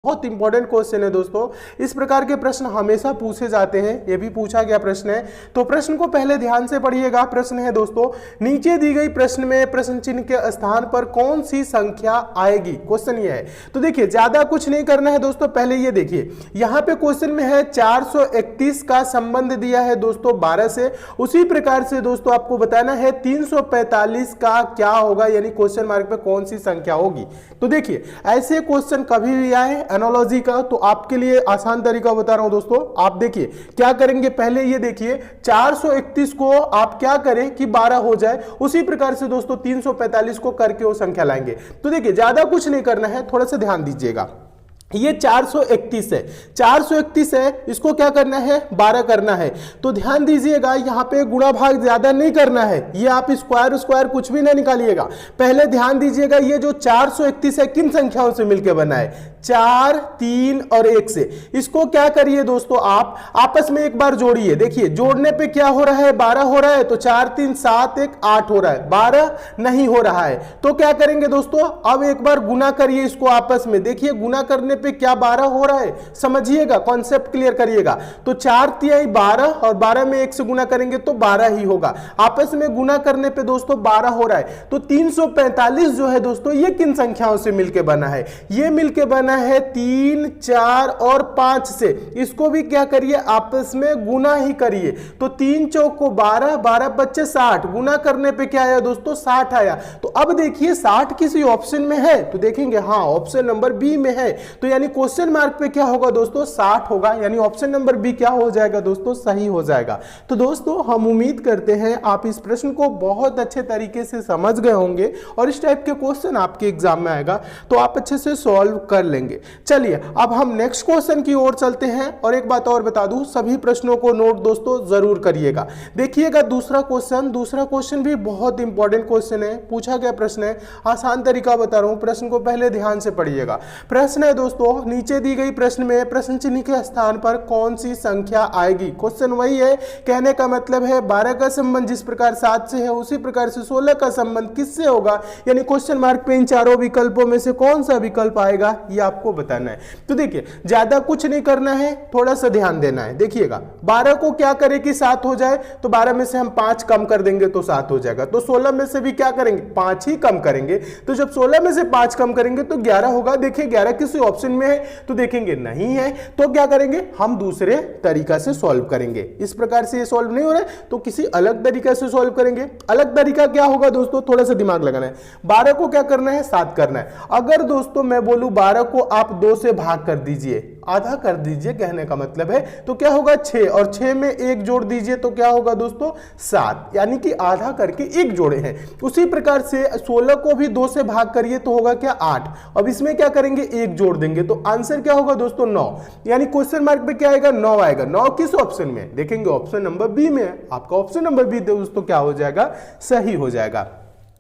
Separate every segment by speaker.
Speaker 1: बहुत important question है दोस्तों। इस प्रकार के प्रश्न हमेशा पूछे जाते हैं, ये भी पूछा गया प्रश्न है। तो प्रश्न को पहले ध्यान से पढ़िएगा। प्रश्न है दोस्तों, नीचे दी गई प्रश्न में प्रश्न चिन्ह के स्थान पर कौन सी संख्या आएगी। क्वेश्चन ये है। तो देखिए ज्यादा कुछ नहीं करना है दोस्तों, पहले ये देखिए यहाँ पे क्वेश्चन में है 431 का संबंध दिया है दोस्तों 12 से। उसी प्रकार से दोस्तों आपको बताना है 345 का क्या होगा, यानी क्वेश्चन मार्क पे कौन सी संख्या होगी। तो देखिए ऐसे क्वेश्चन कभी भी आए एनालॉजी का, तो आपके लिए आसान तरीका बता रहा हूं दोस्तों। आप देखिए क्या करेंगे, पहले ये देखिए 431 को आप क्या करें कि 12 हो जाए, उसी प्रकार से दोस्तों 345 को करके वो संख्या लाएंगे। तो देखिए ज्यादा कुछ नहीं करना है, थोड़ा सा ध्यान दीजिएगा। ये 431 है, 431 है, इसको क्या करना है 12 करना है। तो ध्यान दीजिएगा यहाँ पे गुणा भाग ज्यादा नहीं करना है, ये आप स्क्वायर स्क्वायर कुछ भी ना निकालिएगा। पहले ध्यान दीजिएगा ये जो 431 है किन संख्याओं से मिलकर बना है, 4, 3 और 1 से। इसको क्या करिए दोस्तों, आप आपस में एक बार जोड़िए। देखिए जोड़ने पे क्या हो रहा है, 12 हो रहा है, तो 4, 3, 7, 1, 8 हो रहा है, 12 नहीं हो रहा है। तो क्या करेंगे दोस्तों, अब एक बार गुना करिए इसको आपस में। देखिए गुना करने पे क्या 12 हो रहा है, समझिएगा, कॉन्सेप्ट क्लियर करिएगा। तो 4 तिहाई 12 और 12 में 1 से गुना करेंगे तो 12 ही होगा। आपस में गुना करने पे दोस्तों 12 हो रहा है। तो 345 जो है दोस्तों ये किन संख्याओं से मिलके बना है, ये मिलके बना है 3, 4 और 5 से। इसको भी क्या करिए आपस में गुना ही करिए। तो 3 चौक को 12, 12 बच्चे 60, गुना करने पे क्या आया दोस्तों 60 आया। तो अब देखिए 60 किसी ऑप्शन में है, तो देखेंगे हाँ ऑप्शन नंबर बी में है। तो यानी क्वेश्चन मार्क पे क्या होगा दोस्तों 60 होगा, यानी ऑप्शन नंबर बी क्या हो जाएगा दोस्तों सही हो जाएगा। तो दोस्तों हम उम्मीद करते हैं आप इस प्रश्न को बहुत अच्छे तरीके से समझ गए होंगे और इस टाइप के क्वेश्चन आपके एग्जाम में आएगा तो आप अच्छे से सॉल्व कर लेंगे। चलिए अब हम नेक्स्ट क्वेश्चन की ओर चलते हैं। और एक बात और बता दूं, सभी प्रश्नों को नोट दोस्तों जरूर करिएगा। देखिएगा दूसरा क्वेश्चन भी बहुत इंपॉर्टेंट क्वेश्चन है, पूछा गया प्रश्न है, आसान तरीका बता रहा हूं। प्रश्न को पहले ध्यान से पढ़िएगा। प्रश्न है दोस्तों, नीचे दी गई प्रश्न में प्रश्न चिन्ह के स्थान पर कौन सी संख्या आएगी। क्वेश्चन वही है, कहने का मतलब है 12 का संबंध जिस प्रकार 7 से है उसी प्रकार से 16 का संबंध किससे होगा, यानी क्वेश्चन मार्क पे इन चारों विकल्पों में से कौन सा विकल्प आएगा ये आपको बताना है। तो देखिए ज्यादा कुछ नहीं करना है, थोड़ा सा ध्यान देना है। देखिएगा 12 को क्या करे कि 7 हो जाए, तो 12 में से हम 5 कम कर देंगे तो 7 हो जाएगा। तो 16 में से भी क्या करेंगे 5 ही कम करेंगे, तो जब 16 में से 5 कम करेंगे तो 11 होगा। देखिए 11 किसी ऑप्शन में है, तो देखेंगे नहीं है, तो क्या करेंगे हम दूसरे तरीका से सॉल्व करेंगे। इस प्रकार से ये सॉल्व नहीं हो रहा है तो किसी अलग तरीका से सॉल्व करेंगे। अलग तरीका क्या होगा दोस्तों, थोड़ा सा दिमाग लगाना है। 12 को क्या करना है 7 करना है। अगर दोस्तों मैं बोलूं 12 को आप 2 से भाग कर दीजिए, आधा कर दीजिए, कहने का मतलब है, तो क्या होगा 6 और 6 में 1 जोड़ दीजिए तो क्या होगा दोस्तों 7, यानी कि आधा करके 1 जोड़े हैं। उसी प्रकार से 16 को भी 2 से भाग करिए तो होगा क्या 8। अब इसमें क्या करेंगे 1 जोड़ देंगे तो आंसर क्या होगा दोस्तों 9, यानी क्वेश्चन मार्क पे क्या आएगा 9 आएगा। 9 किस ऑप्शन में, देखेंगे ऑप्शन नंबर बी में है। आपका ऑप्शन नंबर बी दोस्तों क्या हो जाएगा सही हो जाएगा।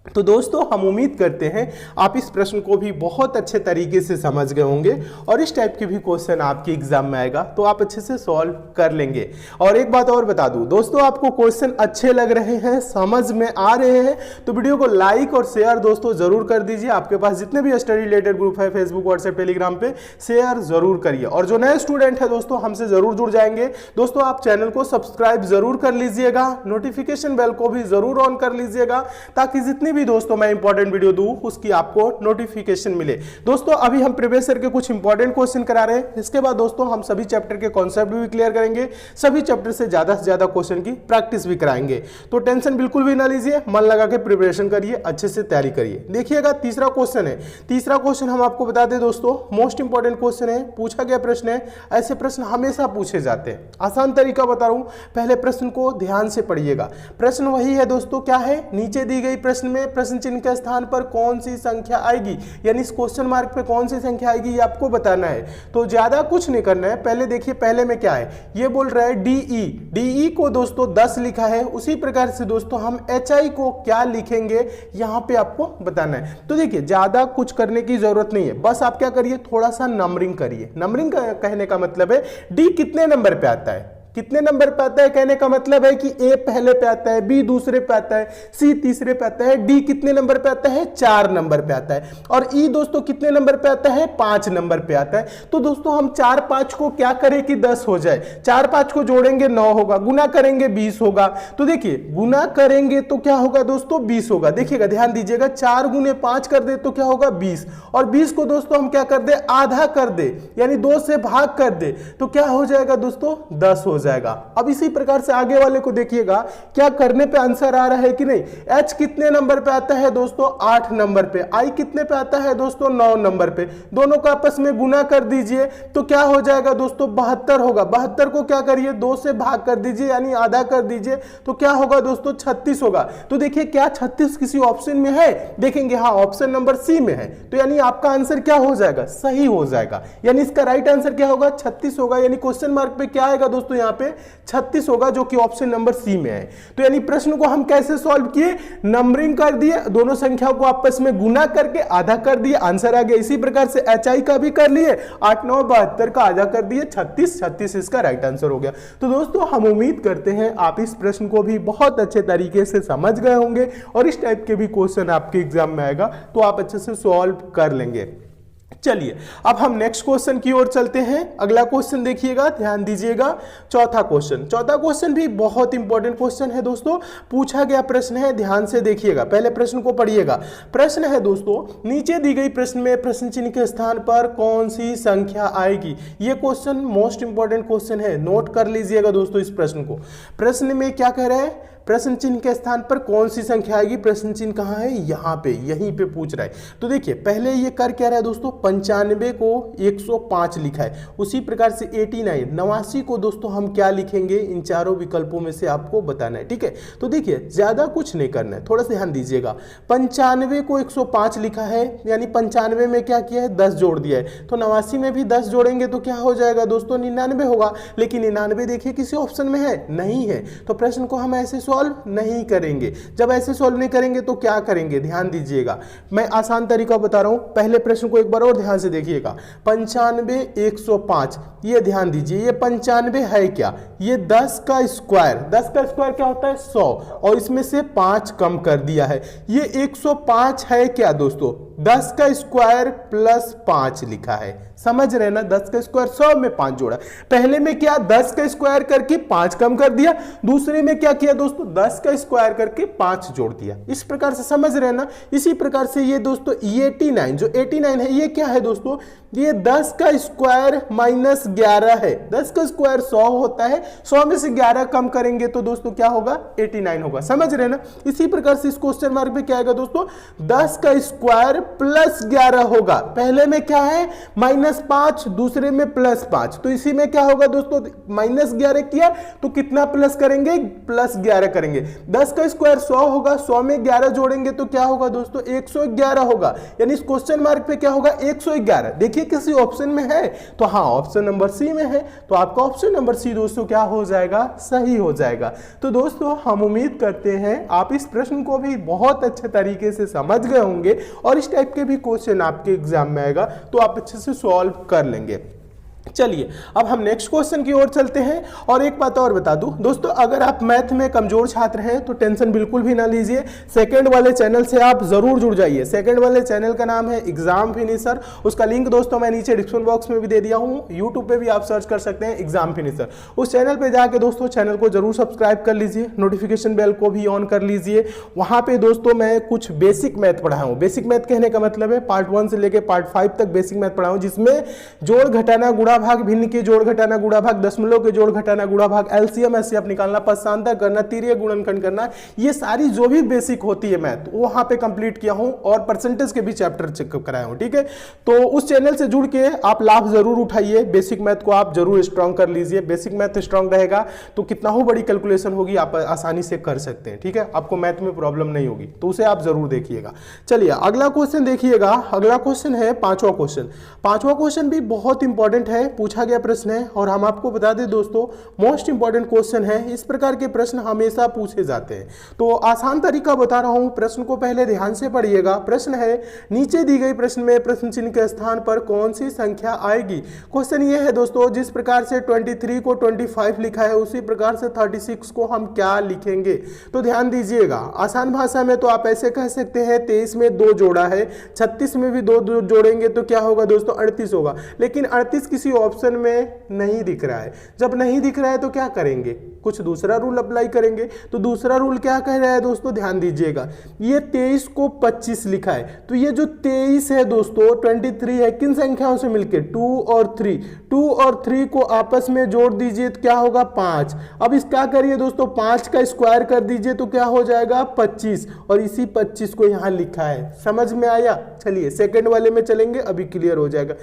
Speaker 1: तो दोस्तों हम उम्मीद करते हैं आप इस प्रश्न को भी बहुत अच्छे तरीके से समझ गए होंगे और इस टाइप के भी क्वेश्चन आपके एग्जाम में आएगा तो आप अच्छे से सॉल्व कर लेंगे। और एक बात और बता दूं दोस्तों, आपको क्वेश्चन अच्छे लग रहे हैं, समझ में आ रहे हैं, तो वीडियो को लाइक और शेयर दोस्तों जरूर कर दीजिए। आपके पास जितने भी स्टडी रिलेटेड ग्रुप है फेसबुक व्हाट्सएप टेलीग्राम पे शेयर जरूर करिए। और जो नए स्टूडेंट है दोस्तों हमसे जरूर जुड़ जाएंगे दोस्तों, आप चैनल को सब्सक्राइब जरूर कर लीजिएगा, नोटिफिकेशन बेल को भी जरूर ऑन कर लीजिएगा ताकि जितनी भी दोस्तों मैं इंपॉर्टेंट वीडियो दूं उसकी आपको नोटिफिकेशन मिले। दोस्तों अभी हम प्रीवियस ईयर के कुछ इंपॉर्टेंट क्वेश्चन करा रहे हैं, इसके बाद दोस्तों हम सभी चैप्टर के कॉन्सेप्ट भी क्लियर करेंगे, सभी चैप्टर से ज्यादा क्वेश्चन की प्रैक्टिस भी कराएंगे। तो टेंशन बिल्कुल भी ना लीजिए, मन लगा के प्रिपरेशन करिए, अच्छे से तैयारी करिए। देखिएगा तीसरा क्वेश्चन है, तीसरा क्वेश्चन हम आपको बता दें दोस्तों मोस्ट इंपॉर्टेंट क्वेश्चन है, पूछा गया प्रश्न है। ऐसे प्रश्न हमेशा पूछे जाते हैं, आसान तरीका बता रहा हूं, पहले प्रश्न को ध्यान से पढ़िएगा। प्रश्न वही है दोस्तों, क्या है नीचे दी गई प्रश्न में प्रश्न चिन्ह के स्थान पर कौन सी संख्या आएगी, यानी इस क्वेश्चन मार्क पे कौन सी संख्या आएगी ये आपको बताना है। तो ज्यादा कुछ नहीं करना है, पहले देखिए पहले में क्या है, ये बोल रहा है डीई को दोस्तों 10 लिखा है, उसी प्रकार से दोस्तों हम एचआई को क्या लिखेंगे यहां पे आपको बताना है। तो देखिए ज्यादा कुछ करने की जरूरत नहीं है, बस आप क्या करिए थोड़ा सा नंबरिंग करिए। नंबरिंग का कहने का मतलब है डी कितने नंबर पे आता है, कितने नंबर पे आता है, कहने का मतलब है कि ए पहले पे आता है, बी दूसरे पे आता है, सी तीसरे पे आता है, डी कितने नंबर पे आता है, 4 नंबर पे आता है, और ई दोस्तों कितने नंबर पे आता है, 5 नंबर पे आता है। तो दोस्तों हम 4 5 को क्या करें कि 10 हो जाए, 4 5 को जोड़ेंगे 9 होगा, गुना करेंगे 20 होगा। तो देखिए गुना करेंगे तो क्या होगा दोस्तों, 20 होगा। देखिएगा ध्यान दीजिएगा, 4 गुने 5 कर दे तो क्या होगा, 20, और 20 को दोस्तों हम क्या कर दे, आधा कर दे, यानी 2 से भाग कर दे, तो क्या हो जाएगा दोस्तों, 10 हो जाएगा। अब इसी प्रकार से आगे वाले को देखिएगा, क्या करने पे आंसर आ रहा है कि नहीं। H कितने नंबर पे आता है दोस्तों, 8 नंबर पे। I कितने पे आता है दोस्तों, 9 नंबर पे। दोनों का आपस में गुना कर दीजिए तो क्या हो जाएगा दोस्तों, 72 होगा। 72 को क्या करिए, 2 से भाग कर दीजिए, यानी आधा कर दीजिए, तो क्या होगा दोस्तों, 36 होगा। तो देखिए क्या 36 किसी ऑप्शन में है, देखेंगे हाँ ऑप्शन नंबर सी में है, तो यानी आपका आंसर क्या हो जाएगा, सही हो जाएगा। यानी इसका राइट आंसर क्या होगा, 36 होगा। यानी क्वेश्चन मार्क पे क्या आएगा दोस्तों, यहाँ पे 36 होगा, जो कि ऑप्शन नंबर सी में है। तो यानी प्रश्न को हम कैसे सॉल्व किए, नंबरिंग कर दिए, दोनों संख्याओं को आपस में गुना करके आधा कर दिए, आंसर आ गया। इसी प्रकार से HI का भी कर लिए, 8 9 72 का आधा कर दिए, 36 इसका राइट आंसर हो गया। तो दोस्तों हम उम्मीद करते हैं आप इस प्रश्न को भी बहुत अच्छे तरीके से समझ गए होंगे, और इस टाइप के भी क्वेश्चन आपके एग्जाम में आएगा तो आप अच्छे से सॉल्व कर लेंगे। चलिए अब हम नेक्स्ट क्वेश्चन की ओर चलते हैं। अगला क्वेश्चन देखिएगा, ध्यान दीजिएगा, चौथा क्वेश्चन भी बहुत इंपॉर्टेंट क्वेश्चन है दोस्तों। पूछा गया प्रश्न है, ध्यान से देखिएगा, पहले प्रश्न को पढ़िएगा। प्रश्न है दोस्तों, नीचे दी गई प्रश्न में प्रश्न चिन्ह के स्थान पर कौन सी संख्या आएगी। यह क्वेश्चन मोस्ट इंपॉर्टेंट क्वेश्चन है, नोट कर लीजिएगा दोस्तों इस प्रश्न को। प्रश्न में क्या कह रहा है, प्रश्न चिन्ह के स्थान पर कौन सी संख्या आएगी। प्रश्न चिन्ह कहां है, यहां पे, यहीं पे पूछ रहा है। तो देखिए पहले ये कर क्या रहा है दोस्तों, 95 को 105 लिखा है। उसी प्रकार से 89 89 को दोस्तों हम क्या लिखेंगे, इन चारों विकल्पों में से आपको बताना है, ठीक है। तो देखिए ज्यादा कुछ नहीं करना है, थोड़ा सा ध्यान दीजिएगा। 95 को 105 लिखा है, यानी 95 में क्या किया है, 10 जोड़ दिया है। तो 89 में भी 10 जोड़ेंगे तो क्या हो जाएगा दोस्तों, 99 होगा। लेकिन 99 देखिए किसी ऑप्शन में है, नहीं है, तो प्रश्न को हम ऐसे सॉल्व नहीं करेंगे। जब ऐसे सॉल्व नहीं करेंगे तो क्या करेंगे, ध्यान दीजिएगा, मैं आसान तरीका बता रहा हूं। पहले प्रश्न को एक बार और ध्यान से देखिएगा, 95 105, ये ध्यान दीजिए, ये 95 है क्या, ये 10 का स्क्वायर, 10 का स्क्वायर क्या होता है, 100, और इसमें से 5 कम कर दिया है। ये 105 है क्या दोस्तों, 10 का स्क्वायर प्लस 5 लिखा है, समझ रहे ना, 10 का स्क्वायर 100 में 5 जोड़ा। पहले में क्या, 10 का स्क्वायर करके 5 कम कर दिया, दूसरे में क्या किया दोस्तों, 10 का स्क्वायर करके 5 जोड़ दिया। इस प्रकार से समझ रहे ना। इसी प्रकार से ये दोस्तों 89, जो 89 है, ये क्या है दोस्तों, ये 10 का स्क्वायर माइनस 11 है। 10 का स्क्वायर 100 होता है, 100 में से 11 कम करेंगे तो दोस्तों क्या होगा, 89 होगा, समझ रहे ना। इसी प्रकार से इस क्वेश्चन मार्क पे क्या आएगा दोस्तों, 10 का स्क्वायर प्लस 11 होगा। पहले में क्या है, -5, दूसरे में +5, तो इसी में क्या होगा दोस्तों, -11 किया तो कितना प्लस करेंगे, +11 करेंगे। 10 का स्क्वायर 100 होगा, 100 में 11 जोड़ेंगे तो क्या होगा दोस्तों, 111 होगा। यानी इस क्वेश्चन मार्क पे क्या होगा, 111। देखिए किसी ऑप्शन में है तो हाँ ऑप्शन नंबर सी में है, तो आपका ऑप्शन नंबर सी दोस्तों क्या हो जाएगा, सही हो जाएगा। तो दोस्तों हम उम्मीद करते हैं आप इस प्रश्न को भी बहुत अच्छे तरीके से समझ गए होंगे, और इस टाइप के भी क्वेश्चन आपके एग्जाम में आएगा तो आप अच्छे से सॉल्व कर लेंगे। चलिए अब हम नेक्स्ट क्वेश्चन की ओर चलते हैं। और एक बात और बता दूं दोस्तों, अगर आप मैथ में कमजोर छात्र हैं तो टेंशन बिल्कुल भी ना लीजिए, सेकंड वाले चैनल से आप जरूर जुड़ जाइए। सेकंड वाले चैनल का नाम है एग्जाम फिनिशर, उसका लिंक दोस्तों मैं नीचे डिस्क्रिप्शन बॉक्स में भी दे दिया हूं। यूट्यूब पे भी आप सर्च कर सकते हैं एग्जाम फिनिशर। उस चैनल पे जाके दोस्तों चैनल को जरूर सब्सक्राइब कर लीजिए, नोटिफिकेशन बेल को भी ऑन कर लीजिए। वहां पे दोस्तों मैं कुछ बेसिक मैथ पढ़ाया हूं। बेसिक मैथ कहने का मतलब है पार्ट 1 से लेकर पार्ट 5 तक बेसिक मैथ पढ़ाया हूं, जिसमें जोड़ घटाना गुणा भाग, भिन्न के जोड़ घटाना गुणा भाग, दशमलव के जोड़ घटाना गुणा भाग, एलसीएम एचसीएफ निकालना, पक्षांतर करना, तीर्यक गुणनखंड करना, ये सारी जो भी बेसिक होती है मैथ वो वहां पे कंप्लीट किया हूं, और परसेंटेज के भी चैप्टर चेकअप कराया हूं, ठीक है। तो उस चैनल से जुड़ के आप लाभ जरूर उठाइए, बेसिक मैथ को आप जरूर स्ट्रांग कर लीजिए। बेसिक मैथ स्ट्रांग रहेगा तो कितना हो बड़ी कैलकुलेशन होगी आप आसानी से कर सकते हैं, ठीक है। आपको मैथ में प्रॉब्लम नहीं होगी, तो उसे आप जरूर देखिएगा। चलिए अगला क्वेश्चन देखिएगा। अगला क्वेश्चन है पांचवा क्वेश्चन। पांचवा क्वेश्चन भी बहुत इंपॉर्टेंट है, है, पूछा गया प्रश्न है और हम आपको बता दें दोस्तों मोस्ट इंपॉर्टेंट क्वेश्चन है। इस प्रकार के प्रश्न हमेशा पूछे जाते हैं। तो आसान तरीका बता रहा हूं, प्रश्न को पहले ध्यान से पढ़िएगा। प्रश्न है नीचे दी गई प्रश्न में प्रश्न चिन्ह के स्थान पर कौन सी संख्या आएगी। क्वेश्चन ये है दोस्तों, जिस प्रकार से 23 को 25 लिखा है उसी प्रकार से 36 को हम क्या लिखेंगे। तो ध्यान दीजिएगा, आसान भाषा में तो आप ऐसे कह सकते हैं 23 में 2 जोड़ा है, 36 में भी 2 जोड़ेंगे तो क्या होगा दोस्तों 38 होगा। लेकिन 38 किसी ऑप्शन में नहीं दिख रहा है। जब नहीं दिख रहा है तो क्या करेंगे, कुछ दूसरा रूल अप्लाई करेंगे। तो दूसरा रूल क्या कह रहा है दोस्तों, ध्यान दीजिएगा। ये 23 को 25 लिखा है, तो ये जो 23 है दोस्तों 23 है, किन संख्याओं से मिलके 2 और 3 को आपस में जोड़ दीजिए तो क्या होगा 5। अब इस क्या करिए दोस्तों 5 का स्क्वायर कर दीजिए तो क्या हो जाएगा 25, और इसी 25 को यहां लिखा है। समझ में आया। चलिए सेकंड वाले में चलेंगे, अभी क्लियर हो जाएगा।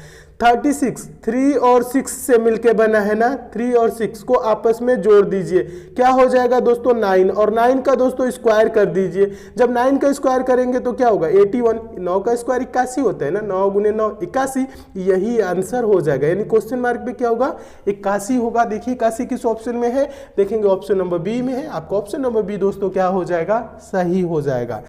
Speaker 1: 36 3 और 6 से मिलके बना है ना, 3 और 6 को आपस में जोड़ दीजिए, क्या हो जाएगा दोस्तों 9, और 9 का दोस्तों स्क्वायर कर दीजिए। जब 9 का स्क्वायर करेंगे तो क्या होगा 81, 9 का स्क्वायर 81 होता है ना, 9 गुने 9 81, यही आंसर हो जाएगा। यानी क्वेश्चन मार्क पे क्या होगा 81 होगा। देखिए 81 किस ऑप्शन में है, देखेंगे ऑप्शन नंबर बी में है। आपका ऑप्शन नंबर बी दोस्तों क्या हो जाएगा, सही हो जाएगा।